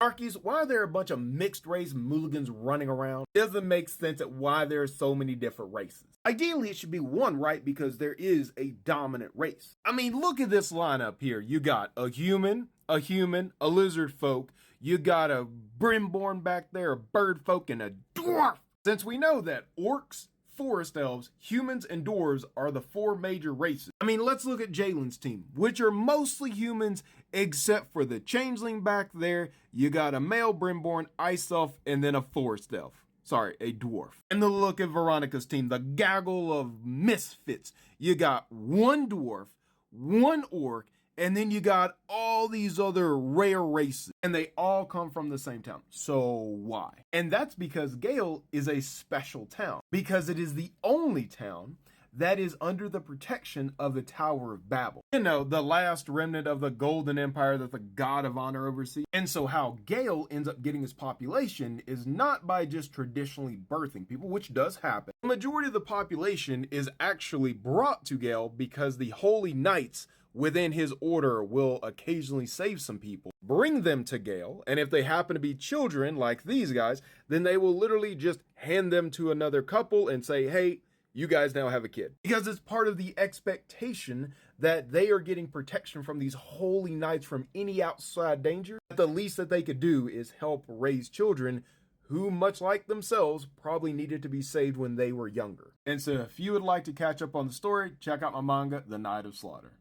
Darkies, why are there a bunch of mixed race mulligans running around? It doesn't make sense at why there are so many different races. Ideally, it should be one, right? Because there is a dominant race. I mean, look at this lineup here. You got a human, a lizard folk, you got a brimborn back there, a bird folk, and a dwarf. Since we know that orcs, forest elves, humans, and dwarves are the four major races. I mean, let's look at Jalen's team, which are mostly humans, except for the changeling back there. You got a male brimborn, ice elf, and then a forest elf. Sorry, a dwarf. And then look at Veronica's team, the gaggle of misfits. You got one dwarf, one orc, and then you got all these other rare races, and they all come from the same town. So why? And that's because Gale is a special town, because it is the only town that is under the protection of the Tower of Babel. You know, the last remnant of the Golden Empire that the God of Honor oversees. And so how Gale ends up getting his population is not by just traditionally birthing people, which does happen. The majority of the population is actually brought to Gale because the Holy Knights within his order will occasionally save some people, bring them to Gale, and if they happen to be children like these guys, then they will literally just hand them to another couple and say, hey, you guys now have a kid. Because it's part of the expectation that they are getting protection from these holy knights from any outside danger. The least that they could do is help raise children who, much like themselves, probably needed to be saved when they were younger. And so if you would like to catch up on the story, check out my manga, The Night of Slaughter.